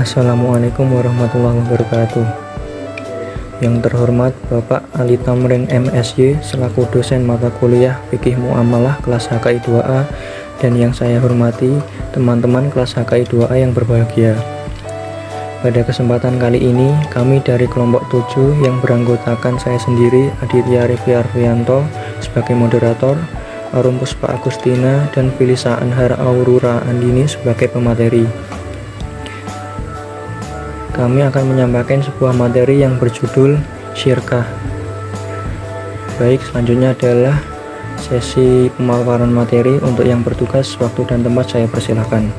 Assalamualaikum warahmatullahi wabarakatuh. Yang terhormat Bapak Ali Tamrin MSy selaku dosen mata kuliah Fikih Muamalah kelas HKI 2A, dan yang saya hormati teman-teman kelas HKI 2A yang berbahagia. Pada kesempatan kali ini, kami dari kelompok 7 yang beranggotakan saya sendiri, Aditya Riffi Arfianto sebagai moderator, Arum Puspa Agustina dan Filisa Anhar Aurora Andini sebagai pemateri. Kami akan menyampaikan sebuah materi yang berjudul Syirkah. Baik, selanjutnya adalah sesi pemaparan materi. Untuk yang bertugas, waktu dan tempat saya persilahkan.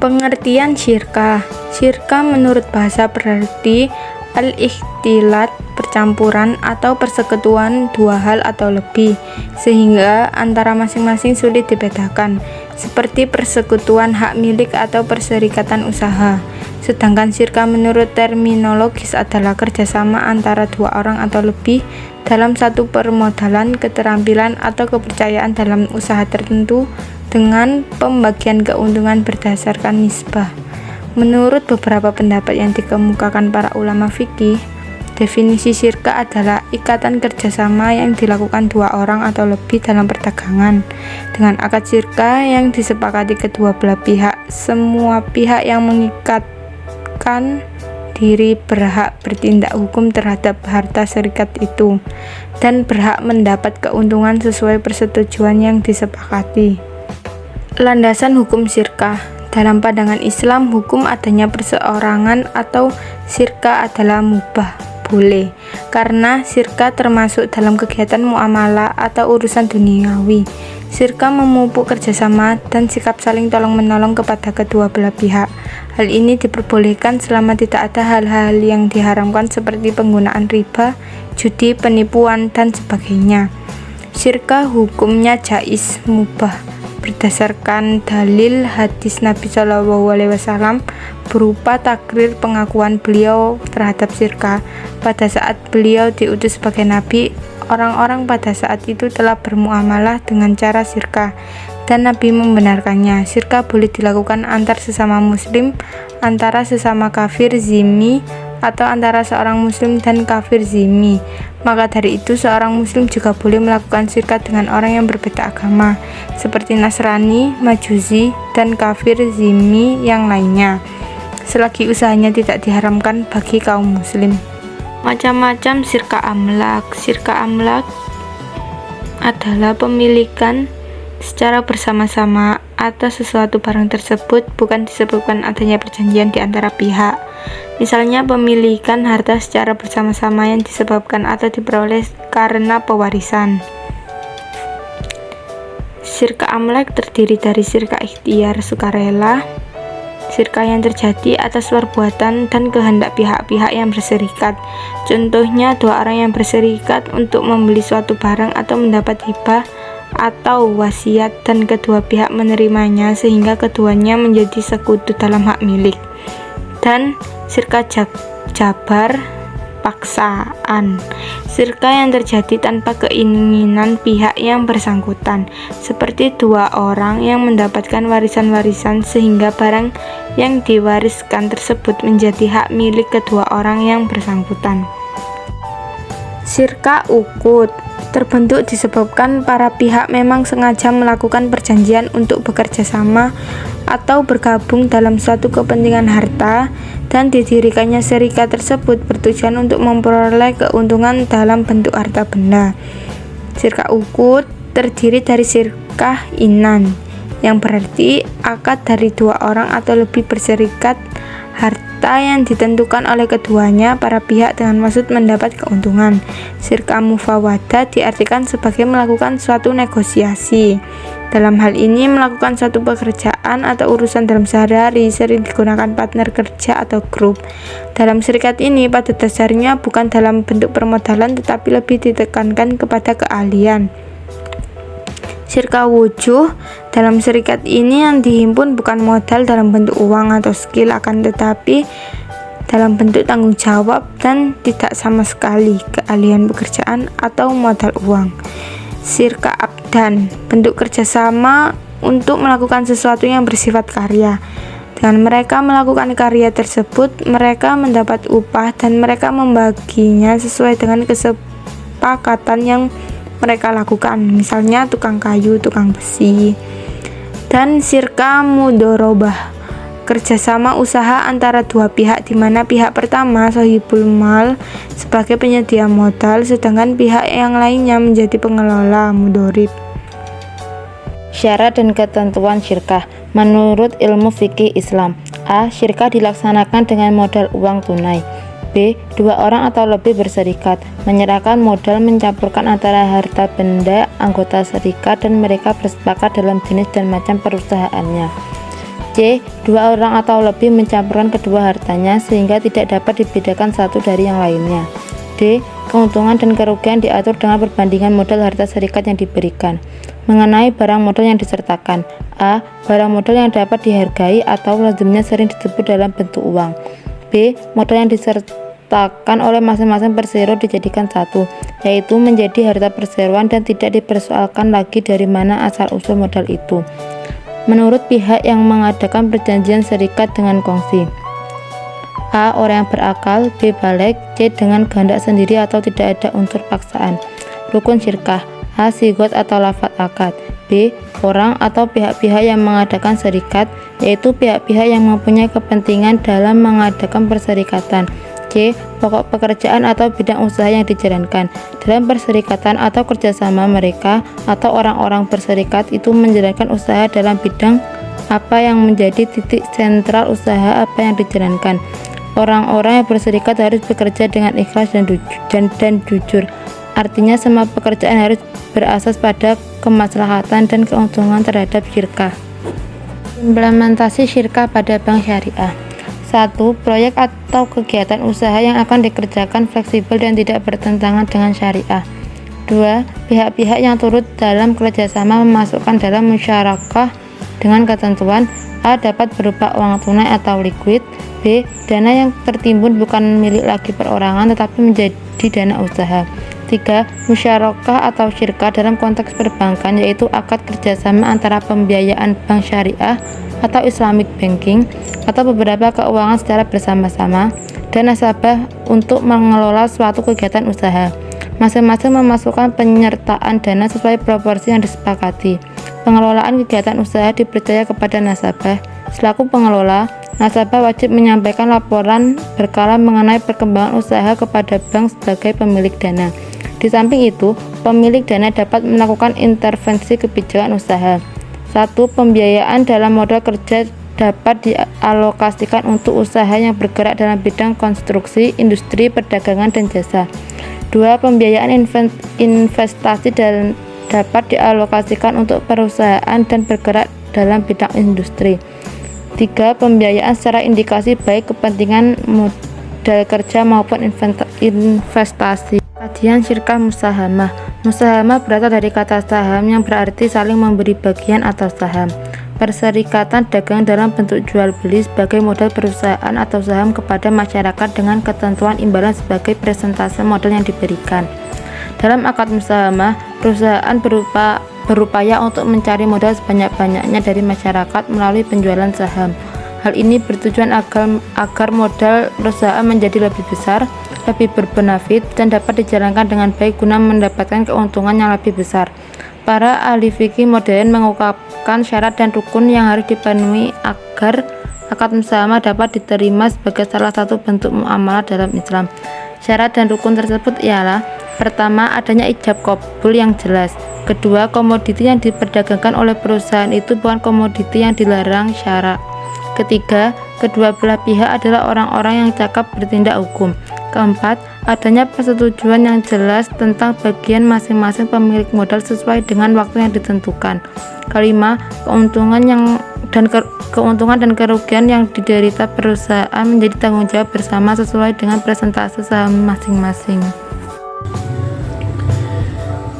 Pengertian syirkah. Syirkah menurut bahasa berarti al-ikhtilat, percampuran atau persekutuan dua hal atau lebih, sehingga antara masing-masing sulit dibedakan, seperti persekutuan hak milik atau perserikatan usaha. Sedangkan syirkah menurut terminologis adalah kerjasama antara dua orang atau lebih dalam satu permodalan, keterampilan, atau kepercayaan dalam usaha tertentu dengan pembagian keuntungan berdasarkan nisbah. Menurut beberapa pendapat yang dikemukakan para ulama fikih, definisi syirkah adalah ikatan kerjasama yang dilakukan dua orang atau lebih dalam perdagangan dengan akad syirkah yang disepakati kedua belah pihak. Semua pihak yang mengikatkan diri berhak bertindak hukum terhadap harta syarikat itu dan berhak mendapat keuntungan sesuai persetujuan yang disepakati. Landasan hukum syirkah. Dalam pandangan Islam, hukum adanya perseorangan atau syirkah adalah mubah, boleh, karena syirkah termasuk dalam kegiatan muamalah atau urusan duniawi. Syirkah memupuk kerjasama dan sikap saling tolong-menolong kepada kedua belah pihak. Hal ini diperbolehkan selama tidak ada hal-hal yang diharamkan seperti penggunaan riba, judi, penipuan, dan sebagainya. Syirkah hukumnya jaiz, mubah, berdasarkan dalil hadis Nabi SAW berupa takrir pengakuan beliau terhadap syirkah. Pada saat beliau diutus sebagai nabi, orang-orang pada saat itu telah bermuamalah dengan cara syirkah, dan Nabi membenarkannya. Syirkah boleh dilakukan antar sesama muslim, antara sesama kafir zimmi, atau antara seorang muslim dan kafir zimmi. Maka dari itu, seorang muslim juga boleh melakukan syirkah dengan orang yang berbeda agama, seperti Nasrani, Majusi, dan kafir zimmi yang lainnya, selagi usahanya tidak diharamkan bagi kaum muslim. Macam-macam syirkah amlak. Syirkah amlak adalah pemilikan secara bersama-sama atas sesuatu barang tersebut, bukan disebabkan adanya perjanjian di antara pihak. Misalnya pemilikan harta secara bersama-sama yang disebabkan atau diperoleh karena pewarisan. Syirkah amlak terdiri dari syirkah ikhtiar sukarela, syirkah yang terjadi atas perbuatan dan kehendak pihak-pihak yang berserikat. Contohnya, dua orang yang berserikat untuk membeli suatu barang atau mendapat hibah atau wasiat, dan kedua pihak menerimanya sehingga keduanya menjadi sekutu dalam hak milik. Dan syirkah jabar paksaan, syirkah yang terjadi tanpa keinginan pihak yang bersangkutan, seperti dua orang yang mendapatkan warisan-warisan sehingga barang yang diwariskan tersebut menjadi hak milik kedua orang yang bersangkutan. Syirkah ukut terbentuk disebabkan para pihak memang sengaja melakukan perjanjian untuk bekerja sama atau bergabung dalam suatu kepentingan harta, dan didirikannya serikat tersebut bertujuan untuk memperoleh keuntungan dalam bentuk harta benda. Syirkah ukut terdiri dari syirkah inan, yang berarti akad dari dua orang atau lebih berserikat harta yang ditentukan oleh keduanya para pihak dengan maksud mendapat keuntungan. Syirkah mufawadah diartikan sebagai melakukan suatu negosiasi. Dalam hal ini, melakukan suatu pekerjaan atau urusan dalam sehari-hari sering digunakan partner kerja atau grup. Dalam syarikat ini pada dasarnya bukan dalam bentuk permodalan, tetapi lebih ditekankan kepada keahlian. Syirkah wujuh, dalam syarikat ini yang dihimpun bukan modal dalam bentuk uang atau skill, akan tetapi dalam bentuk tanggung jawab dan tidak sama sekali keahlian pekerjaan atau modal uang. Syirkah abdan, bentuk kerjasama untuk melakukan sesuatu yang bersifat karya. Dengan mereka melakukan karya tersebut, mereka mendapat upah dan mereka membaginya sesuai dengan kesepakatan yang mereka lakukan, misalnya tukang kayu, tukang besi. Dan syirka mudorobah, kerjasama usaha antara dua pihak di mana pihak pertama sohibul mal sebagai penyedia modal, sedangkan pihak yang lainnya menjadi pengelola mudorib. Syarat dan ketentuan syirkah menurut ilmu fikih Islam. A. Syirkah dilaksanakan dengan modal uang tunai. B. Dua orang atau lebih berserikat, menyerahkan modal, mencampurkan antara harta benda anggota serikat dan mereka bersepakat dalam jenis dan macam perusahaannya. C. Dua orang atau lebih mencampurkan kedua hartanya sehingga tidak dapat dibedakan satu dari yang lainnya. D. Keuntungan dan kerugian diatur dengan perbandingan modal harta serikat yang diberikan. Mengenai barang modal yang disertakan. A. Barang modal yang dapat dihargai atau lazimnya sering disebut dalam bentuk uang. B. Modal yang disertakan oleh masing-masing persero dijadikan satu, yaitu menjadi harta perseroan dan tidak dipersoalkan lagi dari mana asal-usul modal itu, menurut pihak yang mengadakan perjanjian serikat dengan kongsi. A. Orang yang berakal. B. Baligh. C. Dengan kehendak sendiri atau tidak ada unsur paksaan. Rukun syirkah. A. Sigot atau lafaz akad. B. Orang atau pihak-pihak yang mengadakan serikat, yaitu pihak-pihak yang mempunyai kepentingan dalam mengadakan perserikatan. C. Pokok pekerjaan atau bidang usaha yang dijalankan dalam perserikatan atau kerjasama mereka atau orang-orang berserikat itu menjalankan usaha dalam bidang apa yang menjadi titik sentral usaha apa yang dijalankan. Orang-orang yang berserikat harus bekerja dengan ikhlas dan jujur. Artinya semua pekerjaan harus berasas pada kemaslahatan dan keuntungan terhadap syirkah. Implementasi syirkah pada bank syariah. 1. Proyek atau kegiatan usaha yang akan dikerjakan fleksibel dan tidak bertentangan dengan syariah. 2. Pihak-pihak yang turut dalam kerjasama memasukkan dalam musyarakah dengan ketentuan: A. Dapat berupa uang tunai atau liquid. B. Dana yang tertimbun bukan milik lagi perorangan tetapi menjadi dana usaha. 3. Musyarakah atau syirkah dalam konteks perbankan, yaitu akad kerjasama antara pembiayaan bank syariah atau Islamic banking atau beberapa keuangan secara bersama-sama dan nasabah untuk mengelola suatu kegiatan usaha. Masing-masing memasukkan penyertaan dana sesuai proporsi yang disepakati. Pengelolaan kegiatan usaha dipercaya kepada nasabah. Selaku pengelola, nasabah wajib menyampaikan laporan berkala mengenai perkembangan usaha kepada bank sebagai pemilik dana. Di samping itu, pemilik dana dapat melakukan intervensi kebijakan usaha. 1. Pembiayaan dalam modal kerja dapat dialokasikan untuk usaha yang bergerak dalam bidang konstruksi, industri, perdagangan, dan jasa. 2. Pembiayaan investasi dapat dialokasikan untuk perusahaan dan bergerak dalam bidang industri. 3. Pembiayaan secara indikasi baik kepentingan modal kerja maupun investasi. Kajian syirkah musahamah. Musahamah berasal dari kata saham yang berarti saling memberi bagian atau saham. Perserikatan dagang dalam bentuk jual beli sebagai modal perusahaan atau saham kepada masyarakat dengan ketentuan imbalan sebagai persentase modal yang diberikan. Dalam akad musahamah, perusahaan berupaya untuk mencari modal sebanyak-banyaknya dari masyarakat melalui penjualan saham. Hal ini bertujuan agar modal perusahaan menjadi lebih besar, lebih berbenefit, dan dapat dijalankan dengan baik guna mendapatkan keuntungan yang lebih besar. Para ahli fikih modern mengungkapkan syarat dan rukun yang harus dipenuhi agar akad musahamah dapat diterima sebagai salah satu bentuk muamalah dalam Islam. Syarat dan rukun tersebut ialah: pertama, adanya ijab qabul yang jelas. Kedua, komoditi yang diperdagangkan oleh perusahaan itu bukan komoditi yang dilarang syara. Ketiga, kedua belah pihak adalah orang-orang yang cakap bertindak hukum. Keempat, adanya persetujuan yang jelas tentang bagian masing-masing pemilik modal sesuai dengan waktu yang ditentukan. Kelima, keuntungan dan kerugian yang diderita perusahaan menjadi tanggung jawab bersama sesuai dengan persentase saham masing-masing.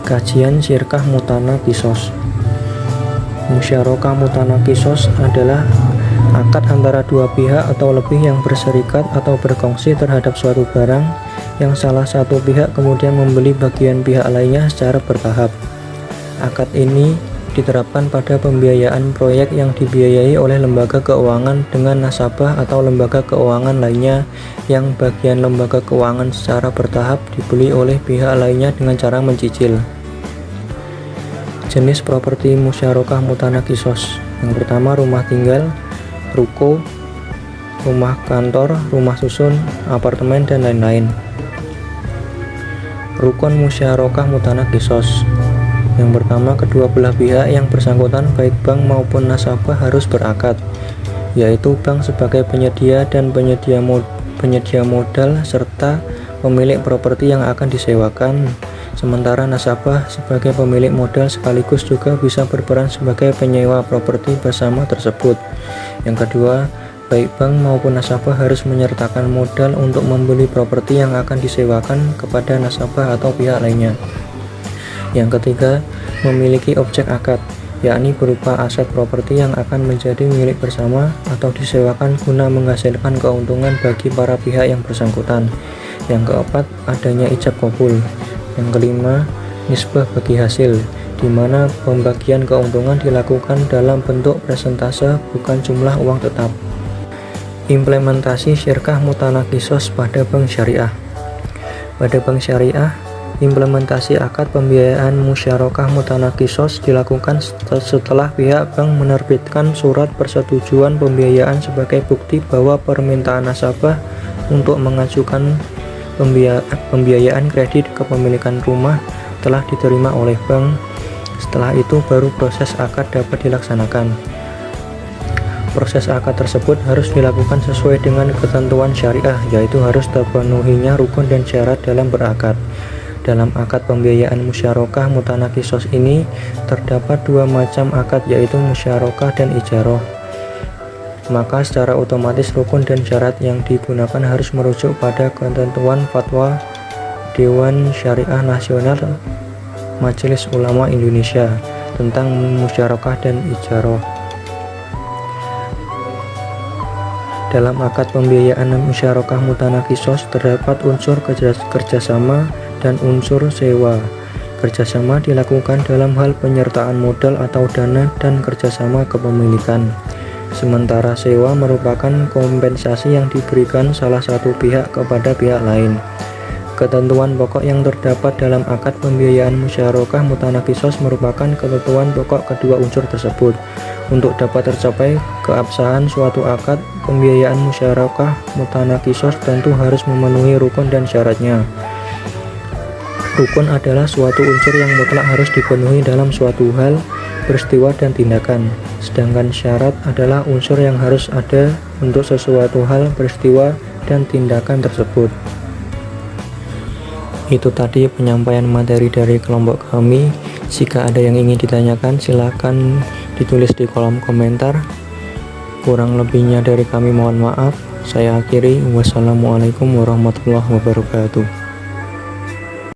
Kajian syirkah mutana kisos. Musyarakah mutana kisos adalah akad antara dua pihak atau lebih yang berserikat atau berkongsi terhadap suatu barang yang salah satu pihak kemudian membeli bagian pihak lainnya secara bertahap. Akad ini diterapkan pada pembiayaan proyek yang dibiayai oleh lembaga keuangan dengan nasabah atau lembaga keuangan lainnya yang bagian lembaga keuangan secara bertahap dibeli oleh pihak lainnya dengan cara mencicil. Jenis properti musyarakah mutanakisos. Yang pertama, rumah tinggal, ruko, rumah kantor, rumah susun, apartemen, dan lain-lain. Rukun musyarakah mutanakisos. Yang pertama, kedua belah pihak yang bersangkutan baik bank maupun nasabah harus berakad, yaitu bank sebagai penyedia dan penyedia modal serta pemilik properti yang akan disewakan, sementara nasabah sebagai pemilik modal sekaligus juga bisa berperan sebagai penyewa properti bersama tersebut. Yang kedua, baik bank maupun nasabah harus menyertakan modal untuk membeli properti yang akan disewakan kepada nasabah atau pihak lainnya. Yang ketiga, memiliki objek akad, yakni berupa aset properti yang akan menjadi milik bersama atau disewakan guna menghasilkan keuntungan bagi para pihak yang bersangkutan. Yang keempat, adanya ijab kabul. Yang kelima, nisbah bagi hasil, di mana pembagian keuntungan dilakukan dalam bentuk persentase bukan jumlah uang tetap. Implementasi syirkah mutanakisos pada bank syariah. Pada bank syariah, implementasi akad pembiayaan musyarakah mutanakisos dilakukan setelah pihak bank menerbitkan surat persetujuan pembiayaan sebagai bukti bahwa permintaan nasabah untuk mengajukan pembiayaan kredit kepemilikan rumah telah diterima oleh bank. Setelah itu baru proses akad dapat dilaksanakan. Proses akad tersebut harus dilakukan sesuai dengan ketentuan syariah, yaitu harus terpenuhinya rukun dan syarat dalam berakad. Dalam akad pembiayaan musyarakah mutanakisos ini terdapat dua macam akad, yaitu musyarakah dan ijarah. Maka secara otomatis rukun dan syarat yang digunakan harus merujuk pada ketentuan fatwa Dewan Syariah Nasional Majelis Ulama Indonesia tentang musyarakah dan ijarah. Dalam akad pembiayaan musyarakah mutanakisos terdapat unsur kerjasama dan unsur sewa. Kerjasama dilakukan dalam hal penyertaan modal atau dana dan kerjasama kepemilikan. Sementara sewa merupakan kompensasi yang diberikan salah satu pihak kepada pihak lain. Ketentuan pokok yang terdapat dalam akad pembiayaan musyarakah mutanakisos merupakan ketentuan pokok kedua unsur tersebut. Untuk dapat tercapai keabsahan suatu akad pembiayaan musyarakah mutanakisos tentu harus memenuhi rukun dan syaratnya. Rukun adalah suatu unsur yang mutlak harus dipenuhi dalam suatu hal, peristiwa, dan tindakan. Sedangkan syarat adalah unsur yang harus ada untuk sesuatu hal, peristiwa, dan tindakan tersebut. Itu tadi penyampaian materi dari kelompok kami. Jika ada yang ingin ditanyakan, silakan ditulis di kolom komentar. Kurang lebihnya dari kami mohon maaf. Saya akhiri. Wassalamualaikum warahmatullahi wabarakatuh.